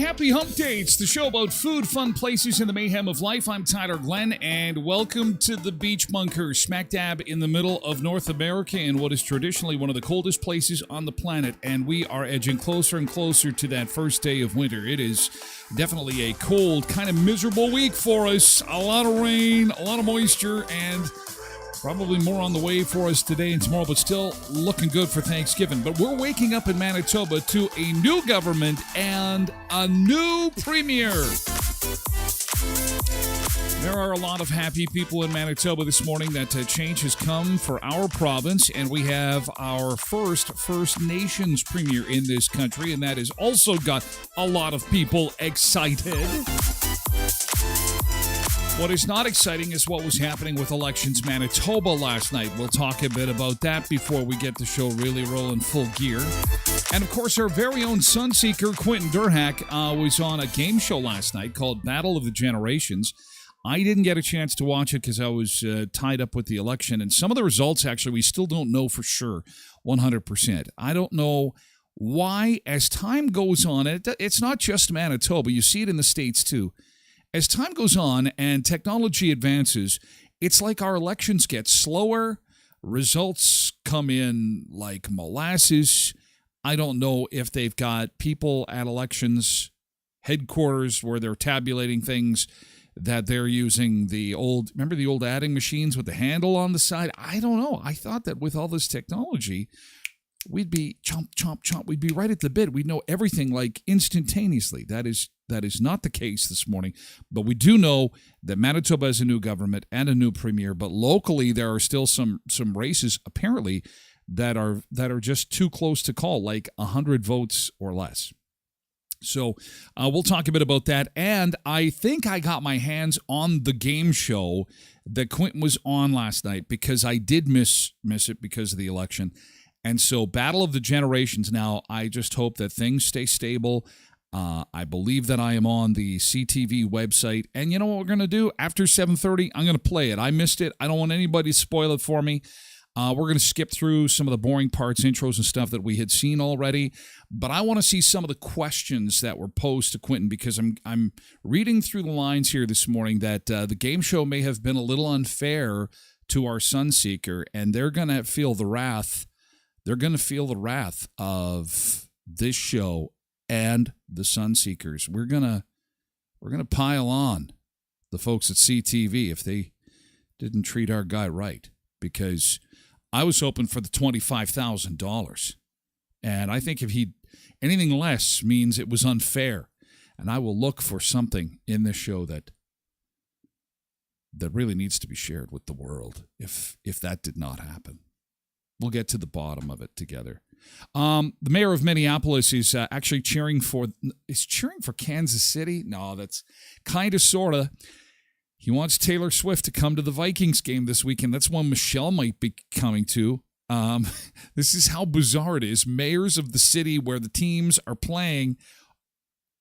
Happy Hump Day. It's the show about food, fun places, and the mayhem of life. I'm Tyler Glenn, and welcome to the Beach Bunker, smack dab in the middle of North America in what is traditionally one of the coldest places on the planet, and we are edging closer and closer to that first day of winter. It is definitely a cold, kind of miserable week for us. A lot of rain, a lot of moisture, and probably more on the way for us today and tomorrow, but still looking good for Thanksgiving. But we're waking up in Manitoba to a new government and a new premier. There are a lot of happy people in Manitoba this morning that change has come for our province, and we have our first First Nations premier in this country, and that has also got a lot of people excited. What is not exciting is what was happening with Elections Manitoba last night. We'll talk a bit about that before we get the show really rolling full gear. And of course, our very own Sunseeker, Quentin Durhack, was on a game show last night called Battle of the Generations. I didn't get a chance to watch it because I was tied up with the election. And some of the results, actually, we still don't know for sure, 100%. I don't know why, as time goes on, it's not just Manitoba. You see it in the States, too. As time goes on and technology advances, it's like our elections get slower. Results come in like molasses. I don't know if they've got people at elections headquarters where they're tabulating things that they're using remember the old adding machines with the handle on the side? I don't know. I thought that with all this technology, we'd be chomp, chomp, chomp. We'd be right at the bit. We'd know everything like instantaneously. That is not the case this morning. But we do know that Manitoba has a new government and a new premier. But locally, there are still some races apparently that are just too close to call, like 100 votes or less. So we'll talk a bit about that. And I think I got my hands on the game show that Quentin was on last night because I did miss it because of the election. And so Battle of the Generations now, I just hope that things stay stable. I believe that I am on the CTV website. And you know what we're going to do? After 7:30, I'm going to play it. I missed it. I don't want anybody to spoil it for me. We're going to skip through some of the boring parts, intros and stuff that we had seen already. But I want to see some of the questions that were posed to Quentin because I'm reading through the lines here this morning that the game show may have been a little unfair to our Sunseeker, and they're going to feel the wrath. They're going to feel the wrath of this show and the Sunseekers. We're gonna pile on the folks at CTV, if they didn't treat our guy right, because I was hoping for the $25,000. And I think if anything less means it was unfair. And I will look for something in this show that really needs to be shared with the world if that did not happen. We'll get to the bottom of it together. The mayor of Minneapolis is actually cheering for Kansas City. No, that's kind of, sort of. He wants Taylor Swift to come to the Vikings game this weekend. That's one Michelle might be coming to. This is how bizarre it is. Mayors of the city where the teams are playing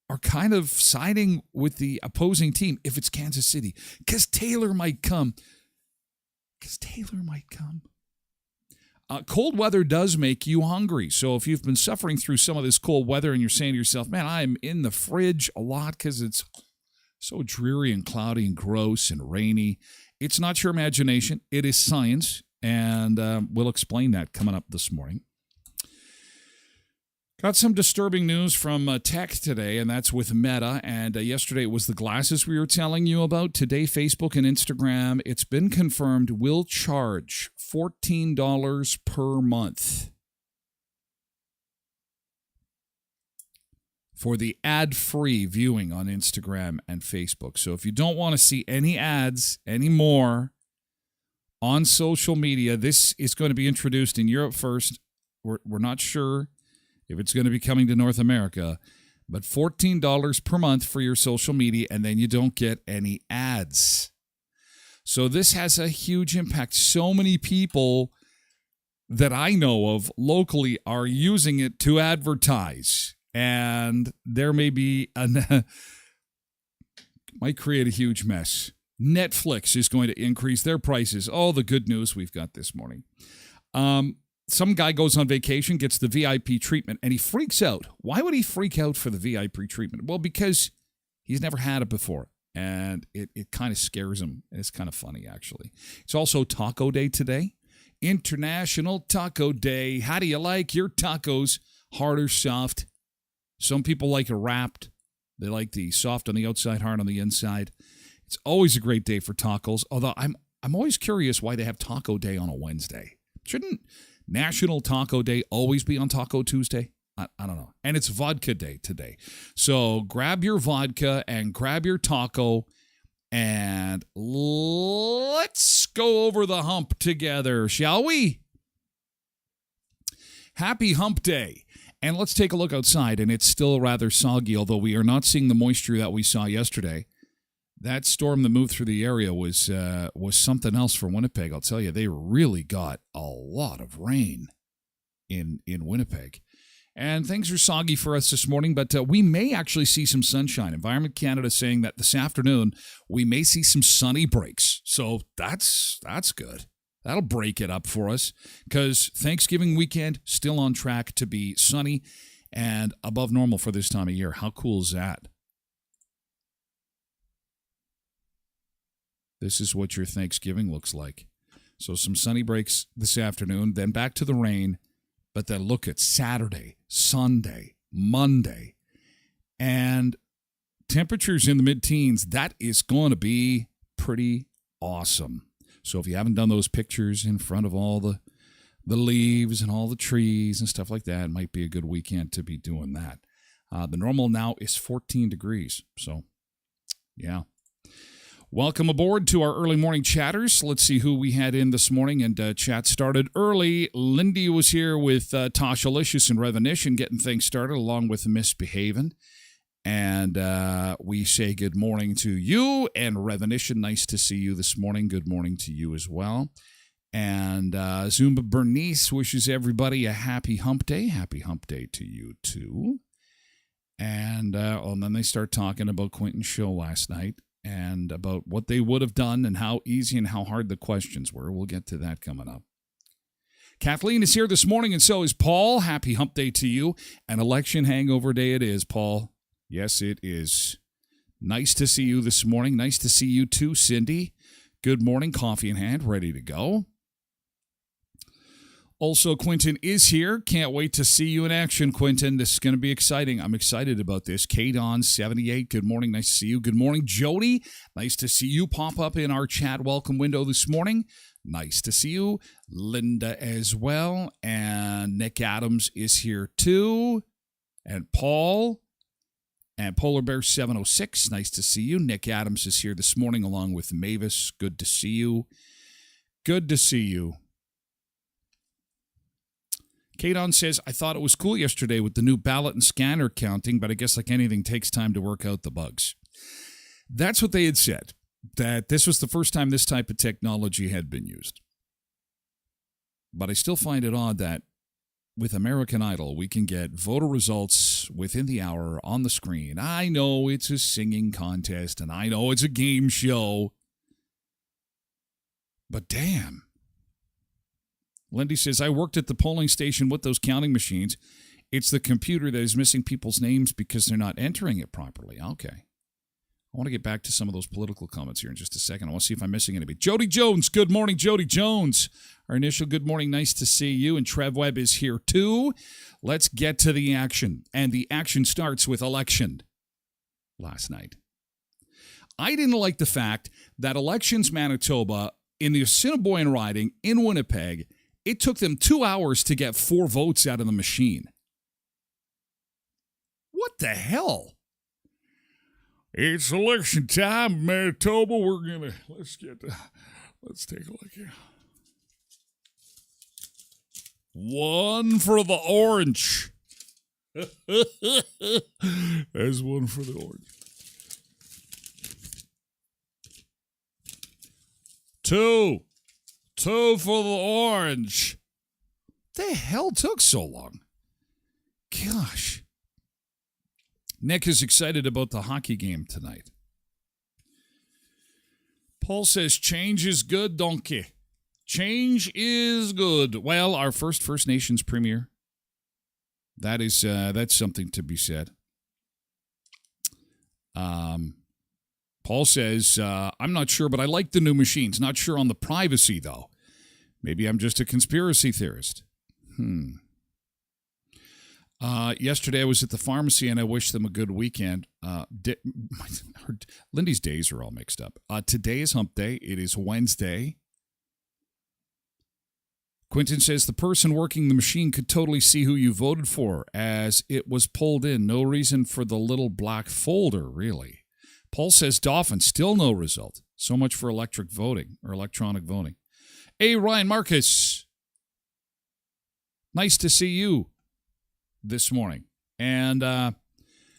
are kind of siding with the opposing team if it's Kansas City, because Taylor might come. Cold weather does make you hungry. So if you've been suffering through some of this cold weather and you're saying to yourself, man, I'm in the fridge a lot because it's so dreary and cloudy and gross and rainy, it's not your imagination. It is science, and we'll explain that coming up this morning. Got some disturbing news from tech today, and that's with Meta. And yesterday it was the glasses we were telling you about. Today, Facebook and Instagram, it's been confirmed, will charge $14 per month for the ad-free viewing on Instagram and Facebook. So if you don't want to see any ads anymore on social media, this is going to be introduced in Europe first. We're not sure if it's going to be coming to North America, but $14 per month for your social media, and then you don't get any ads. So this has a huge impact. So many people that I know of locally are using it to advertise, and there may be might create a huge mess. Netflix is going to increase their prices. Oh, the good news we've got this morning. Some guy goes on vacation, gets the VIP treatment, and he freaks out. Why would he freak out for the VIP treatment? Well, because he's never had it before, and it kind of scares him. And it's kind of funny, actually. It's also Taco Day today. International Taco Day. How do you like your tacos? Hard or soft? Some people like it wrapped. They like the soft on the outside, hard on the inside. It's always a great day for tacos, although I'm always curious why they have Taco Day on a Wednesday. Shouldn't National Taco Day always be on Taco Tuesday? I don't know. And it's Vodka Day today. So grab your vodka and grab your taco, and let's go over the hump together, shall we? Happy Hump Day. And let's take a look outside, and it's still rather soggy, although we are not seeing the moisture that we saw yesterday. That storm that moved through the area was something else for Winnipeg. I'll tell you, they really got a lot of rain in Winnipeg. And things are soggy for us this morning, but we may actually see some sunshine. Environment Canada saying that this afternoon we may see some sunny breaks. So that's good. That'll break it up for us, because Thanksgiving weekend still on track to be sunny and above normal for this time of year. How cool is that? This is what your Thanksgiving looks like. So some sunny breaks this afternoon, then back to the rain, but then look at Saturday, Sunday, Monday, and temperatures in the mid-teens. That is going to be pretty awesome. So if you haven't done those pictures in front of all the leaves and all the trees and stuff like that, it might be a good weekend to be doing that. The normal now is 14 degrees. So, yeah. Welcome aboard to our early morning chatters. Let's see who we had in this morning, and chat started early. Lindy was here with Tashalicious and Revenition getting things started, along with Misbehavin'. And we say good morning to you, and Revenition, nice to see you this morning. Good morning to you as well. And Zumba Bernice wishes everybody a happy hump day. Happy hump day to you, too. And then they start talking about Quentin's show last night, and about what they would have done and how easy and how hard the questions were. We'll get to that coming up. Kathleen is here this morning, and so is Paul. Happy hump day to you. An election hangover day it is, Paul. Yes, it is. Nice to see you this morning. Nice to see you too, Cindy. Good morning, coffee in hand, ready to go. Also, Quentin is here. Can't wait to see you in action, Quentin. This is going to be exciting. I'm excited about this. KDon78, good morning. Nice to see you. Good morning, Jody. Nice to see you pop up in our chat welcome window this morning. Nice to see you. Linda as well. And Nick Adams is here too. And Paul. And Polar Bear 706. Nice to see you. Nick Adams is here this morning along with Mavis. Good to see you. Good to see you. Kadon says, I thought it was cool yesterday with the new ballot and scanner counting, but I guess like anything takes time to work out the bugs. That's what they had said, that this was the first time this type of technology had been used. But I still find it odd that with American Idol, we can get voter results within the hour on the screen. I know it's a singing contest, and I know it's a game show. But damn. Lindy says, I worked at the polling station with those counting machines. It's the computer that is missing people's names because they're not entering it properly. Okay. I want to get back to some of those political comments here in just a second. I want to see if I'm missing anybody. Jody Jones. Good morning, Jody Jones. Our initial good morning. Nice to see you. And Trev Webb is here too. Let's get to the action. And the action starts with election last night. I didn't like the fact that Elections Manitoba in the Assiniboine riding in Winnipeg, it took them 2 hours to get 4 votes out of the machine. What the hell? It's election time, Manitoba. Let's take a look here. 1 for the orange. There's 1 for the orange. 2 for the orange. The hell took so long? Gosh. Nick is excited about the hockey game tonight. Paul says, change is good, donkey. Change is good. Well, our First Nations premiere. That's something to be said. Paul says, I'm not sure, but I like the new machines. Not sure on the privacy, though. Maybe I'm just a conspiracy theorist. Yesterday I was at the pharmacy, and I wish them a good weekend. Lindy's days are all mixed up. Today is hump day. It is Wednesday. Quentin says the person working the machine could totally see who you voted for as it was pulled in. No reason for the little black folder, really. Paul says Dauphin, still no result. So much for electronic voting. Hey, Ryan Marcus. Nice to see you this morning. And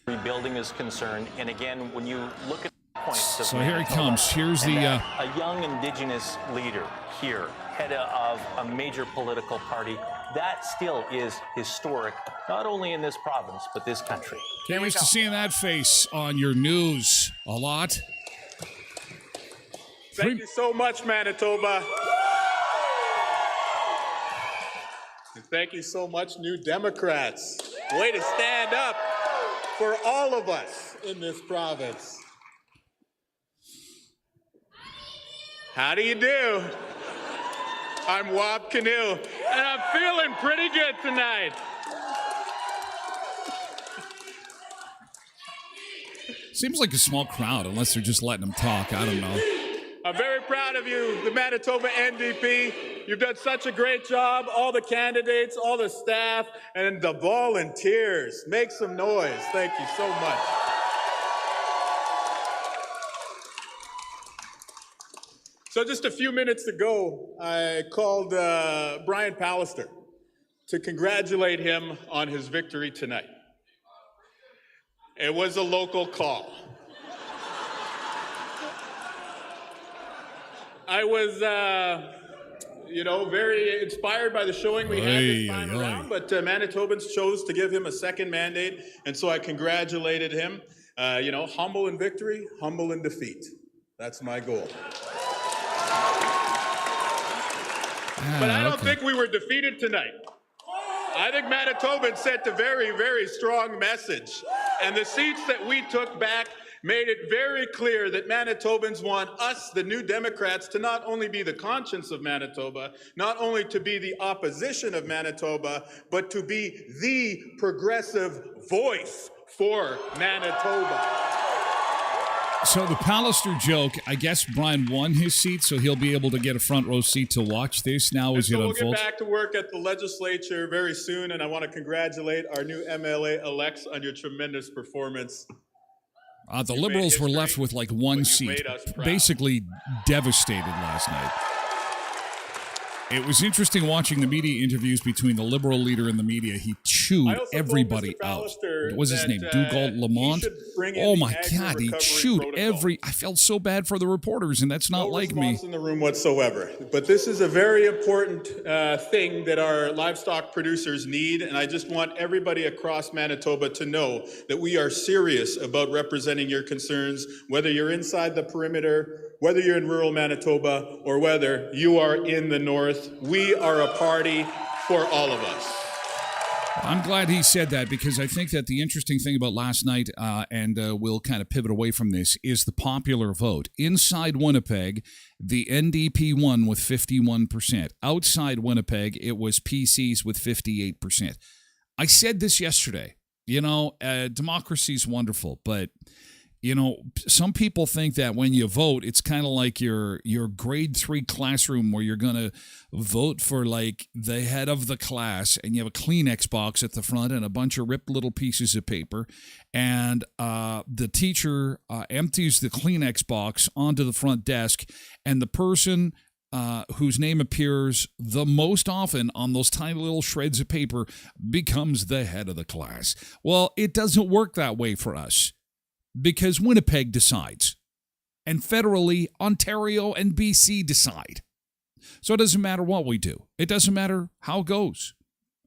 rebuilding is concerned. And again, when you look at the points of so here he comes. Here's the a young Indigenous leader here, head of a major political party. That still is historic, not only in this province, but this country. Can't wait to seeing that face on your news a lot. Thank you so much, Manitoba. And thank you so much, New Democrats. Way to stand up for all of us in this province. How do you do? I'm Wab Canoe, and I'm feeling pretty good tonight. Seems like a small crowd, unless they're just letting them talk. I don't know. I'm very proud of you, the Manitoba NDP. You've done such a great job. All the candidates, all the staff, and the volunteers. Make some noise. Thank you so much. So just a few minutes ago, I called Brian Pallister to congratulate him on his victory tonight. It was a local call. I was, very inspired by the showing we had this time around, but Manitobans chose to give him a second mandate, and so I congratulated him. Humble in victory, humble in defeat. That's my goal. But I don't think we were defeated tonight. I think Manitobans sent a very, very strong message. And the seats that we took back made it very clear that Manitobans want us, the New Democrats, to not only be the conscience of Manitoba, not only to be the opposition of Manitoba, but to be the progressive voice for Manitoba. So the Pallister joke, I guess Brian won his seat, so he'll be able to get a front row seat to watch this now as it unfolds. We'll get back to work at the legislature very soon, and I want to congratulate our new MLA-elects on your tremendous performance. The Liberals were left with like one seat, basically devastated last night. It was interesting watching the media interviews between the Liberal leader and the media. He chewed everybody out. What was his name? Dugald Lamont? Oh my God, he chewed every... I felt so bad for the reporters, and that's not like me. No response in the room whatsoever. But this is a very important thing that our livestock producers need, and I just want everybody across Manitoba to know that we are serious about representing your concerns, whether you're inside the perimeter, whether you're in rural Manitoba, or whether you are in the north. We are a party for all of us. I'm glad he said that, because I think that the interesting thing about last night, and we'll kind of pivot away from this, is the popular vote. Inside Winnipeg, the NDP won with 51%. Outside Winnipeg, it was PCs with 58%. I said this yesterday. You know, democracy is wonderful, but... You know, some people think that when you vote, it's kind of like your grade 3 classroom where you're going to vote for like the head of the class, and you have a Kleenex box at the front and a bunch of ripped little pieces of paper, and the teacher empties the Kleenex box onto the front desk, and the person whose name appears the most often on those tiny little shreds of paper becomes the head of the class. Well, it doesn't work that way for us. Because Winnipeg decides, and federally, Ontario and BC decide. So it doesn't matter what we do. It doesn't matter how it goes.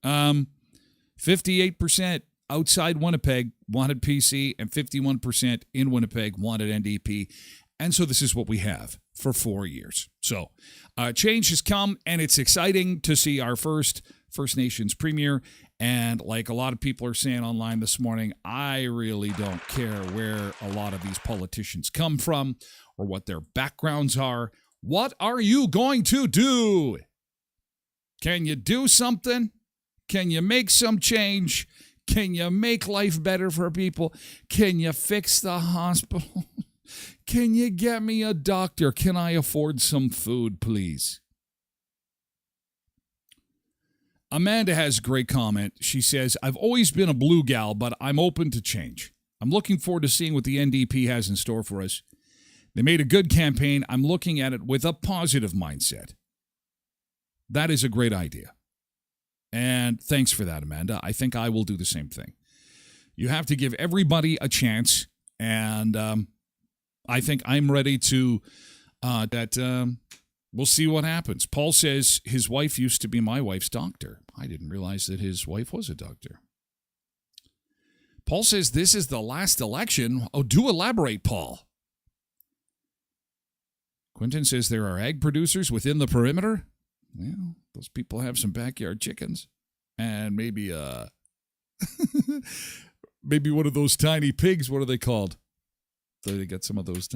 58% outside Winnipeg wanted PC, and 51% in Winnipeg wanted NDP. And so this is what we have for 4 years. So change has come, and it's exciting to see our First Nations Premier. And like a lot of people are saying online this morning, I really don't care where a lot of these politicians come from or what their backgrounds are. What are you going to do? Can you do something? Can you make some change? Can you make life better for people? Can you fix the hospital? Can you get me a doctor? Can I afford some food, please? Amanda has a great comment. She says, I've always been a blue gal, but I'm open to change. I'm looking forward to seeing what the NDP has in store for us. They made a good campaign. I'm looking at it with a positive mindset. That is a great idea. And thanks for that, Amanda. I think I will do the same thing. You have to give everybody a chance, and I think I'm ready to we'll see what happens. Paul says his wife used to be my wife's doctor. I didn't realize that his wife was a doctor. Paul says this is the last election. Oh, do elaborate, Paul. Quentin says there are egg producers within the perimeter. Well, those people have some backyard chickens. And maybe maybe one of those tiny pigs. What are they called? They got some of those.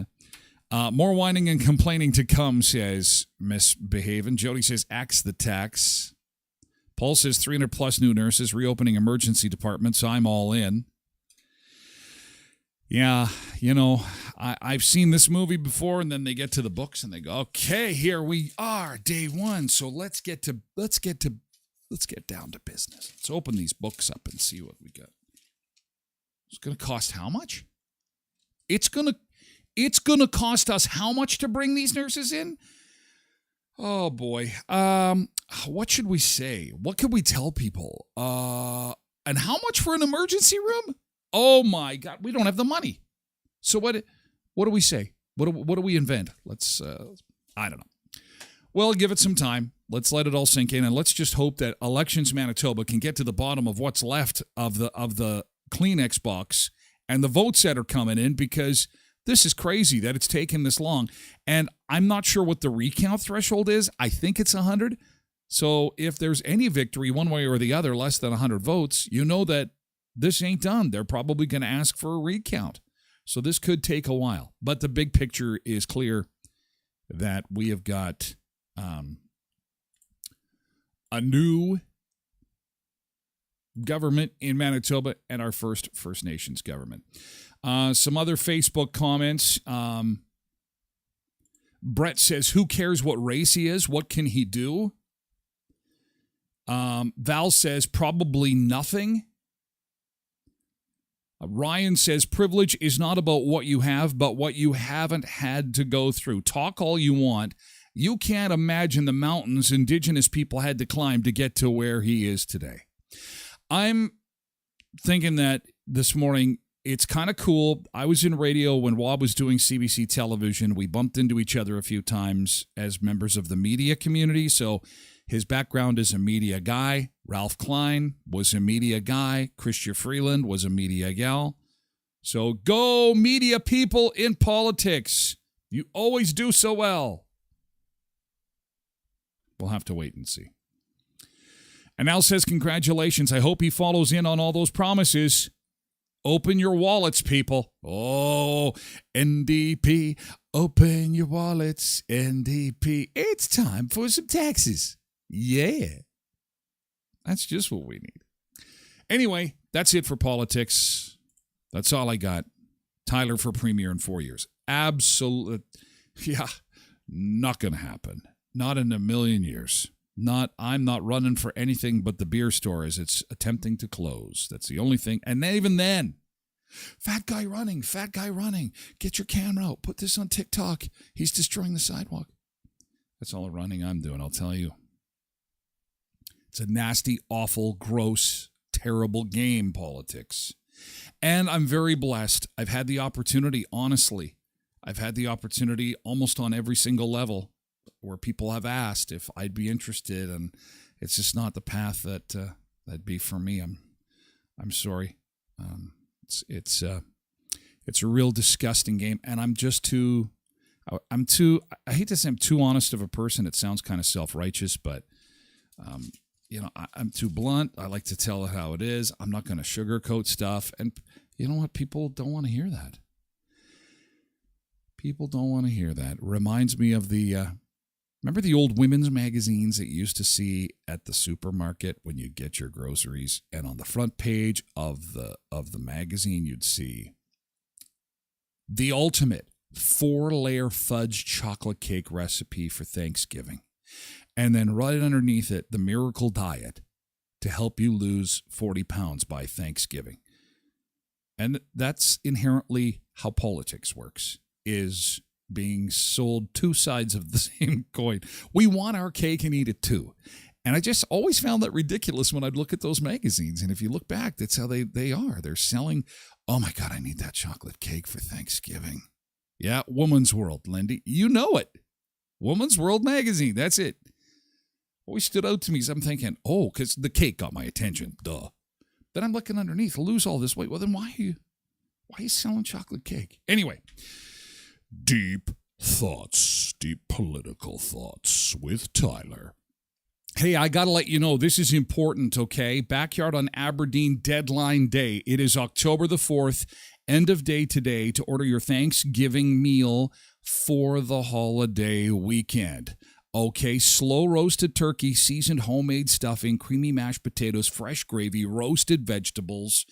More whining and complaining to come, says Misbehaving. Jody says, axe the tax. Paul says 300 plus new nurses, reopening emergency departments. I'm all in. Yeah, you know, I've seen this movie before, and then they get to the books and they go, okay, here we are, day one. So let's get down to business. Let's open these books up and see what we got. It's going to cost how much? It's going to cost us how much to bring these nurses in? Oh, boy. What should we say? What can we tell people? And how much for an emergency room? Oh, my God. We don't have the money. So what do we say? What do we invent? Let's, I don't know. Well, give it some time. Let's let it all sink in, and let's just hope that Elections Manitoba can get to the bottom of what's left of the Kleenex box and the votes that are coming in, because this is crazy that it's taken this long. And I'm not sure what the recount threshold is. I think it's 100. So if there's any victory one way or the other, less than 100 votes, you know that this ain't done. They're probably going to ask for a recount. So this could take a while. But the big picture is clear that we have got a new government in Manitoba and our first First Nations government. Some other Facebook comments. Brett says, who cares what race he is? What can he do? Val says, probably nothing. Ryan says, privilege is not about what you have, but what you haven't had to go through. Talk all you want. You can't imagine the mountains Indigenous people had to climb to get to where he is today. I'm thinking that this morning, it's kind of cool. I was in radio when Wob was doing CBC television. We bumped into each other a few times as members of the media community. So his background is a media guy. Ralph Klein was a media guy. Chrystia Freeland was a media gal. So go media people in politics. You always do so well. We'll have to wait and see. And Al says, congratulations. I hope he follows in on all those promises. Open your wallets, people. Oh, NDP, open your wallets, NDP. It's time for some taxes. Yeah. That's just what we need. Anyway, that's it for politics. That's all I got. Tyler for Premier in 4 years. Absolute. Yeah, not going to happen. Not in a million years. I'm not running for anything but the beer store as it's attempting to close. That's the only thing. And even then, fat guy running. Get your camera out. Put this on TikTok. He's destroying the sidewalk. That's all the running I'm doing, I'll tell you. It's a nasty, awful, gross, terrible game, politics. And I'm very blessed. I've had the opportunity, honestly. I've had the opportunity almost on every single level where people have asked if I'd be interested, and it's just not the path that'd be for me. I'm sorry. It's a real disgusting game, and I hate to say I'm too honest of a person. It sounds kind of self-righteous, but I'm too blunt. I like to tell it how it is. I'm not going to sugarcoat stuff, and you know what? People don't want to hear that. People don't want to hear that. Reminds me of remember the old women's magazines that you used to see at the supermarket when you get your groceries, and on the front page of the magazine you'd see the ultimate 4-layer fudge chocolate cake recipe for Thanksgiving, and then right underneath it, the miracle diet to help you lose 40 pounds by Thanksgiving. And that's inherently how politics works, is being sold two sides of the same coin. We want our cake and eat it too. And I just always found that ridiculous when I'd look at those magazines. And if you look back, that's how they are. They're selling, oh my God, I need that chocolate cake for Thanksgiving. Yeah, Woman's World, Lindy. You know it. Woman's World magazine. That's it. Always stood out to me as I'm thinking, oh, because the cake got my attention. Duh. Then I'm looking underneath, lose all this weight. Well, then why are you selling chocolate cake? Anyway. Deep thoughts, deep political thoughts with Tyler. Hey, I got to let you know, this is important, okay? Backyard on Aberdeen deadline day. It is October the 4th, end of day today, to order your Thanksgiving meal for the holiday weekend. Okay, slow roasted turkey, seasoned homemade stuffing, creamy mashed potatoes, fresh gravy, roasted vegetables.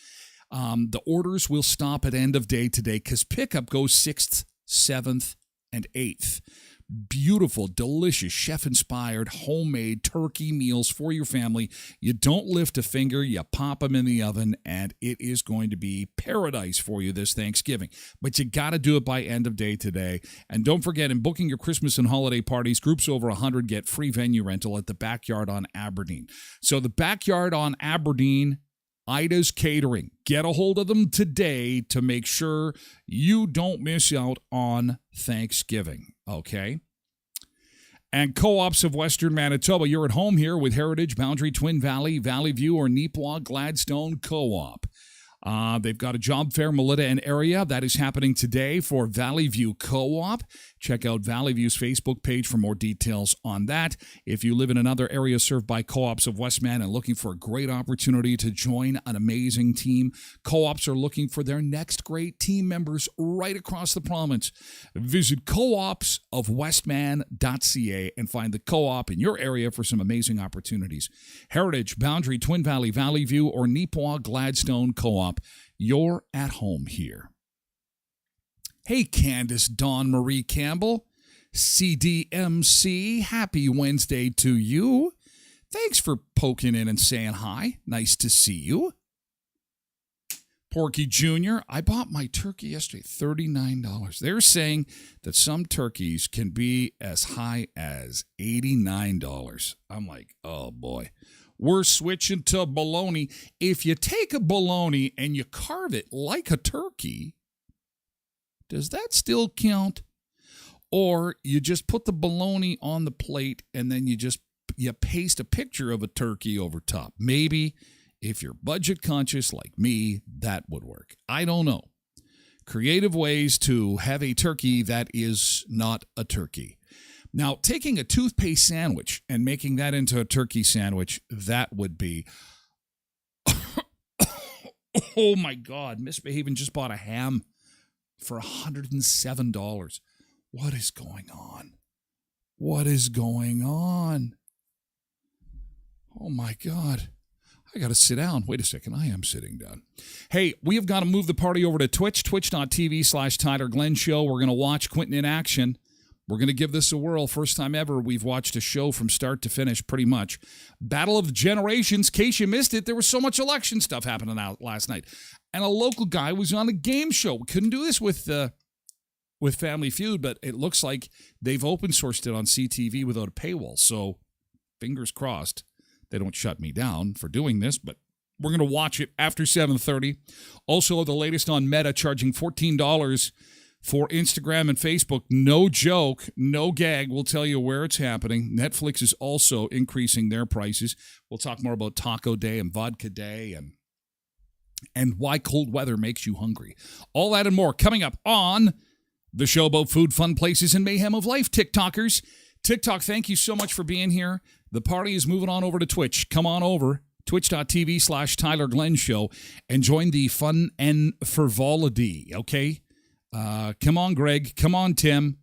The orders will stop at end of day today because pickup goes 6th, 7th, and 8th. Beautiful, delicious, chef-inspired, homemade turkey meals for your family. You don't lift a finger, you pop them in the oven, and it is going to be paradise for you this Thanksgiving. But you got to do it by end of day today. And don't forget, in booking your Christmas and holiday parties, groups over 100 get free venue rental at the Backyard on Aberdeen. So the Backyard on Aberdeen, Ida's Catering. Get a hold of them today to make sure you don't miss out on Thanksgiving, okay? And Co-ops of Western Manitoba, you're at home here with Heritage, Boundary, Twin Valley, Valley View, or Neepawa Gladstone Co-op. They've got a job fair, Melita and area, that is happening today for Valley View Co-op. Check out Valley View's Facebook page for more details on that. If you live in another area served by co-ops of Westman and looking for a great opportunity to join an amazing team, co-ops are looking for their next great team members right across the province. Visit coopsofwestman.ca and find the co-op in your area for some amazing opportunities. Heritage, Boundary, Twin Valley, Valley View, or Neepawa Gladstone Co-op. You're at home here. Hey, Candace Dawn Marie Campbell, CDMC, happy Wednesday to you. Thanks for poking in and saying hi. Nice to see you. Porky Jr., I bought my turkey yesterday, $39. They're saying that some turkeys can be as high as $89. I'm like, oh boy. We're switching to bologna. If you take a bologna and you carve it like a turkey, does that still count? Or you just put the bologna on the plate and then you paste a picture of a turkey over top. Maybe if you're budget conscious like me, that would work. I don't know. Creative ways to have a turkey that is not a turkey. Now, taking a toothpaste sandwich and making that into a turkey sandwich, that would be... Oh, my God. Misbehaving just bought a ham for $107. What is going on? What is going on? Oh, my God. I got to sit down. Wait a second. I am sitting down. Hey, we have got to move the party over to Twitch, twitch.tv/Tyler Glenn Show. We're going to watch Quentin in action. We're going to give this a whirl. First time ever we've watched a show from start to finish, pretty much. Battle of the Generations. In case you missed it, there was so much election stuff happening out last night. And a local guy was on a game show. We couldn't do this with Family Feud, but it looks like they've open-sourced it on CTV without a paywall. So fingers crossed they don't shut me down for doing this, but we're going to watch it after 7:30. Also, the latest on Meta charging $14 for Instagram and Facebook. No joke, no gag. We'll tell you where it's happening. Netflix is also increasing their prices. We'll talk more about Taco Day and Vodka Day and why cold weather makes you hungry. All that and more coming up on the show about food, fun places, and mayhem of life. TikTokers. TikTok, thank you so much for being here. The party is moving on over to Twitch. Come on over. Twitch.tv/Tyler Glenn Show and join the fun and frivolity, okay? Come on, Greg. Come on, Tim.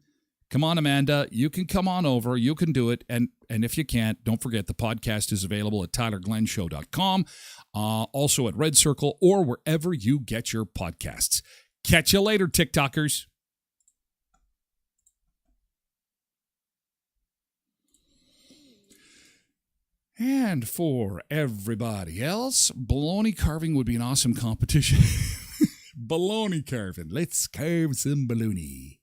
Come on, Amanda. You can come on over. You can do it. And if you can't, don't forget the podcast is available at tylerglennshow.com, also at Red Circle or wherever you get your podcasts. Catch you later, TikTokers. And for everybody else, bologna carving would be an awesome competition. Bologna carving. Let's carve some bologna.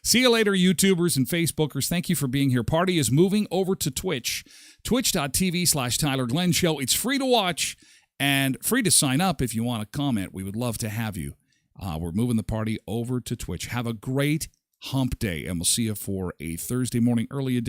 See you later, YouTubers and Facebookers. Thank you for being here. Party is moving over to Twitch. Twitch.tv/Tyler Glenn Show. It's free to watch and free to sign up if you want to comment. We would love to have you. We're moving the party over to Twitch. Have a great hump day, and we'll see you for a Thursday morning early edition.